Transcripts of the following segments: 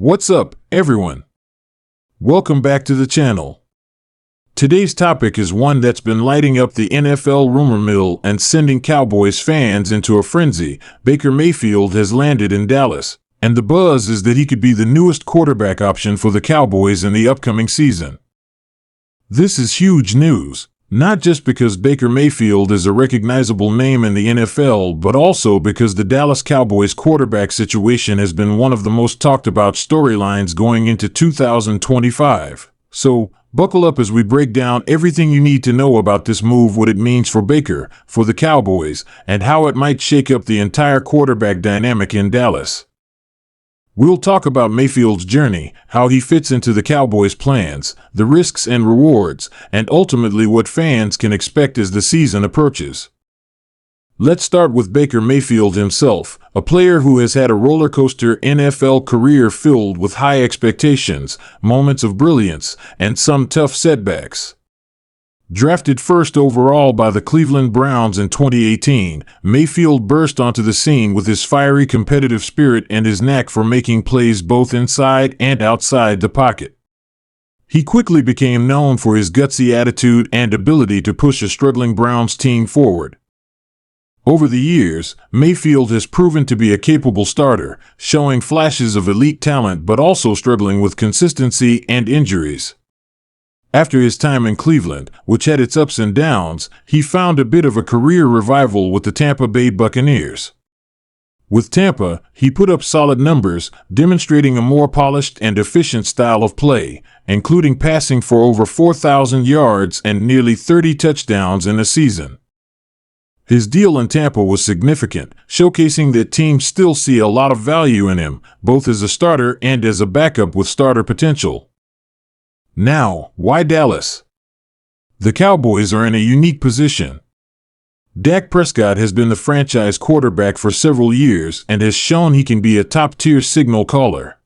What's up, everyone? Welcome back to the channel. Today's topic is one that's been lighting up the NFL rumor mill and sending Cowboys fans into a frenzy. Baker Mayfield has landed in Dallas, and the buzz is that he could be the newest quarterback option for the Cowboys in the upcoming season. This is huge news, not just because Baker Mayfield is a recognizable name in the NFL, but also because the Dallas Cowboys quarterback situation has been one of the most talked about storylines going into 2025. So, buckle up as we break down everything you need to know about this move, what it means for Baker, for the Cowboys, and how it might shake up the entire quarterback dynamic in Dallas. We'll talk about Mayfield's journey, how he fits into the Cowboys' plans, the risks and rewards, and ultimately what fans can expect as the season approaches. Let's start with Baker Mayfield himself, a player who has had a roller coaster NFL career filled with high expectations, moments of brilliance, and some tough setbacks. Drafted first overall by the Cleveland Browns in 2018, Mayfield burst onto the scene with his fiery competitive spirit and his knack for making plays both inside and outside the pocket. He quickly became known for his gutsy attitude and ability to push a struggling Browns team forward. Over the years, Mayfield has proven to be a capable starter, showing flashes of elite talent but also struggling with consistency and injuries. After his time in Cleveland, which had its ups and downs, he found a bit of a career revival with the Tampa Bay Buccaneers. With Tampa, he put up solid numbers, demonstrating a more polished and efficient style of play, including passing for over 4,000 yards and nearly 30 touchdowns in a season. His deal in Tampa was significant, showcasing that teams still see a lot of value in him, both as a starter and as a backup with starter potential. Now, why Dallas? The Cowboys are in a unique position. Dak Prescott has been the franchise quarterback for several years and has shown he can be a top-tier signal caller.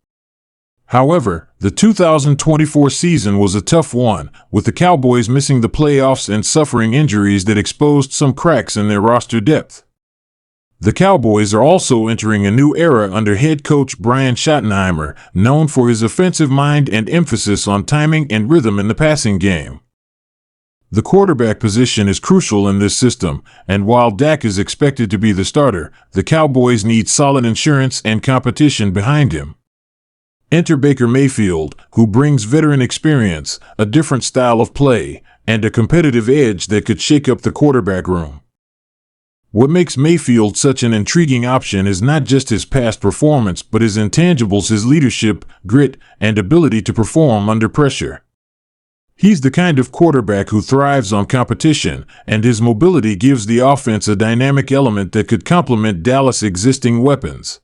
However, the 2024 season was a tough one, with the Cowboys missing the playoffs and suffering injuries that exposed some cracks in their roster depth. The Cowboys are also entering a new era under head coach Brian Schottenheimer, known for his offensive mind and emphasis on timing and rhythm in the passing game. The quarterback position is crucial in this system, and while Dak is expected to be the starter, the Cowboys need solid insurance and competition behind him. Enter Baker Mayfield, who brings veteran experience, a different style of play, and a competitive edge that could shake up the quarterback room. What makes Mayfield such an intriguing option is not just his past performance but his intangibles, his leadership, grit, and ability to perform under pressure. He's the kind of quarterback who thrives on competition, and his mobility gives the offense a dynamic element that could complement Dallas' existing weapons.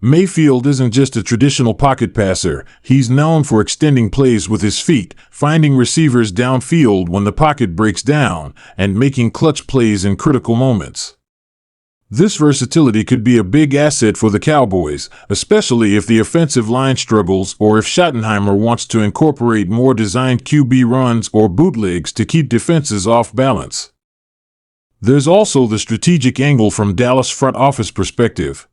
Mayfield isn't just a traditional pocket passer, he's known for extending plays with his feet, finding receivers downfield when the pocket breaks down, and making clutch plays in critical moments. This versatility could be a big asset for the Cowboys, especially if the offensive line struggles or if Schottenheimer wants to incorporate more designed QB runs or bootlegs to keep defenses off balance. There's also the strategic angle from Dallas' front office perspective.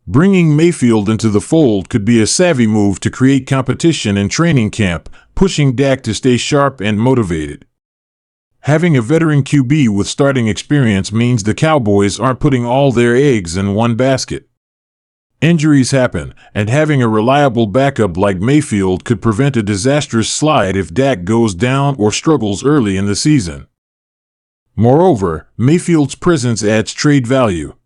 Bringing Mayfield into the fold could be a savvy move to create competition in training camp, pushing Dak to stay sharp and motivated. Having a veteran QB with starting experience means the Cowboys aren't putting all their eggs in one basket. Injuries happen, and having a reliable backup like Mayfield could prevent a disastrous slide if Dak goes down or struggles early in the season. Moreover, Mayfield's presence adds trade value.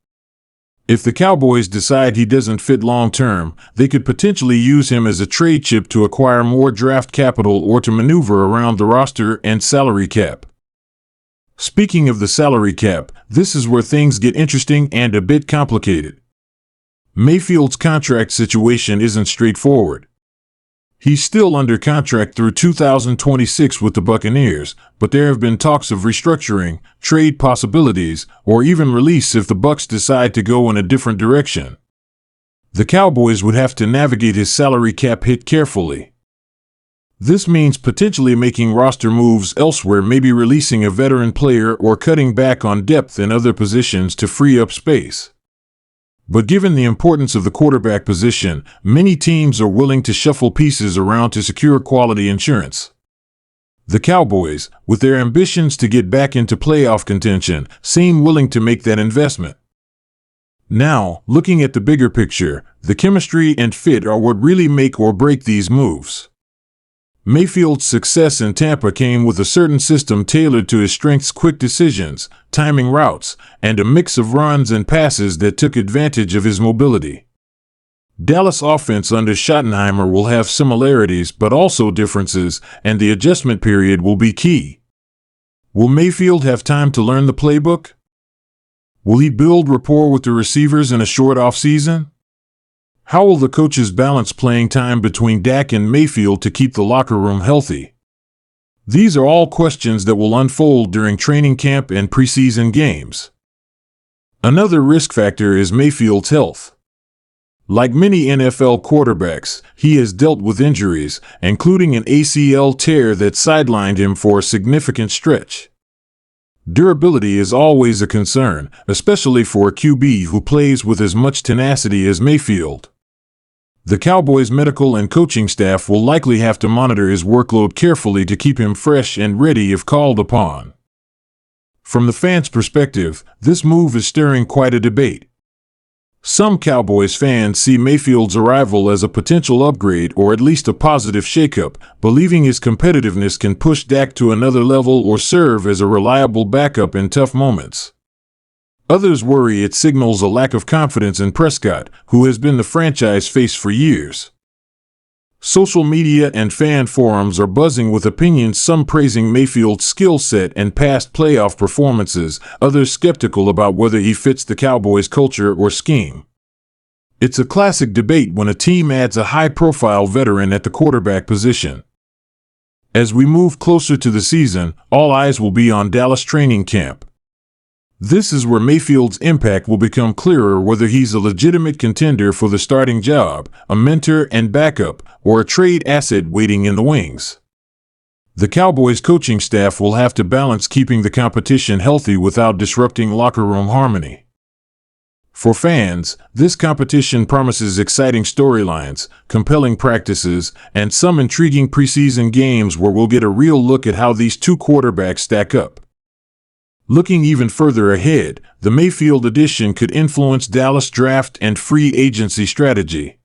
If the Cowboys decide he doesn't fit long-term, they could potentially use him as a trade chip to acquire more draft capital or to maneuver around the roster and salary cap. Speaking of the salary cap, this is where things get interesting and a bit complicated. Mayfield's contract situation isn't straightforward. He's still under contract through 2026 with the Buccaneers, but there have been talks of restructuring, trade possibilities, or even release if the Bucs decide to go in a different direction. The Cowboys would have to navigate his salary cap hit carefully. This means potentially making roster moves elsewhere, maybe releasing a veteran player or cutting back on depth in other positions to free up space. But given the importance of the quarterback position, many teams are willing to shuffle pieces around to secure quality insurance. The Cowboys, with their ambitions to get back into playoff contention, seem willing to make that investment. Now, looking at the bigger picture, the chemistry and fit are what really make or break these moves. Mayfield's success in Tampa came with a certain system tailored to his strengths: quick decisions, timing routes, and a mix of runs and passes that took advantage of his mobility. Dallas offense under Schottenheimer will have similarities but also differences, and the adjustment period will be key. Will Mayfield have time to learn the playbook? Will he build rapport with the receivers in a short offseason? How will the coaches balance playing time between Dak and Mayfield to keep the locker room healthy? These are all questions that will unfold during training camp and preseason games. Another risk factor is Mayfield's health. Like many NFL quarterbacks, he has dealt with injuries, including an ACL tear that sidelined him for a significant stretch. Durability is always a concern, especially for a QB who plays with as much tenacity as Mayfield. The Cowboys' medical and coaching staff will likely have to monitor his workload carefully to keep him fresh and ready if called upon. From the fans' perspective, this move is stirring quite a debate. Some Cowboys fans see Mayfield's arrival as a potential upgrade or at least a positive shakeup, believing his competitiveness can push Dak to another level or serve as a reliable backup in tough moments. Others worry it signals a lack of confidence in Prescott, who has been the franchise face for years. Social media and fan forums are buzzing with opinions, some praising Mayfield's skill set and past playoff performances, others skeptical about whether he fits the Cowboys' culture or scheme. It's a classic debate when a team adds a high-profile veteran at the quarterback position. As we move closer to the season, all eyes will be on Dallas training camp. This is where Mayfield's impact will become clearer, whether he's a legitimate contender for the starting job, a mentor and backup, or a trade asset waiting in the wings. The Cowboys' coaching staff will have to balance keeping the competition healthy without disrupting locker room harmony. For fans, this competition promises exciting storylines, compelling practices, and some intriguing preseason games where we'll get a real look at how these two quarterbacks stack up. Looking even further ahead, the Mayfield addition could influence Dallas' draft and free agency strategy.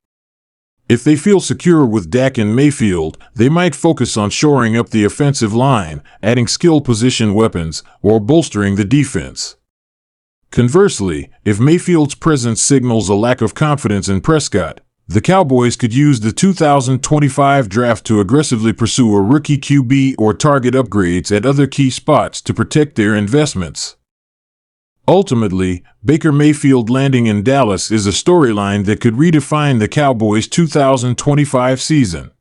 If they feel secure with Dak and Mayfield, they might focus on shoring up the offensive line, adding skill position weapons, or bolstering the defense. Conversely, if Mayfield's presence signals a lack of confidence in Prescott, the Cowboys could use the 2025 draft to aggressively pursue a rookie QB or target upgrades at other key spots to protect their investments. Ultimately, Baker Mayfield landing in Dallas is a storyline that could redefine the Cowboys' 2025 season.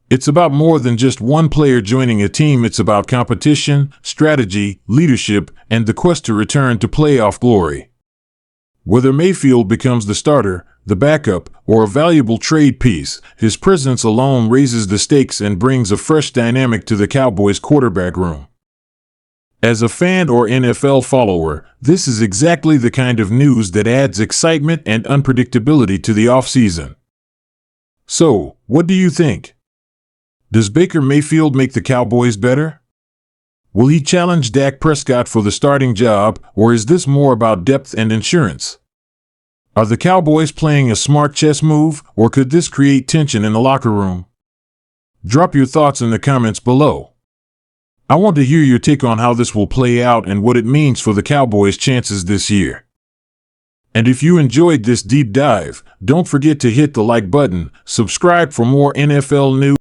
It's about more than just one player joining a team. It's about competition, strategy, leadership, and the quest to return to playoff glory. Whether Mayfield becomes the starter, the backup, or a valuable trade piece, his presence alone raises the stakes and brings a fresh dynamic to the Cowboys' quarterback room. As a fan or NFL follower, this is exactly the kind of news that adds excitement and unpredictability to the offseason. So, what do you think? Does Baker Mayfield make the Cowboys better? Will he challenge Dak Prescott for the starting job, or is this more about depth and insurance? Are the Cowboys playing a smart chess move, or could this create tension in the locker room? Drop your thoughts in the comments below. I want to hear your take on how this will play out and what it means for the Cowboys' chances this year. And if you enjoyed this deep dive, don't forget to hit the like button, subscribe for more NFL news.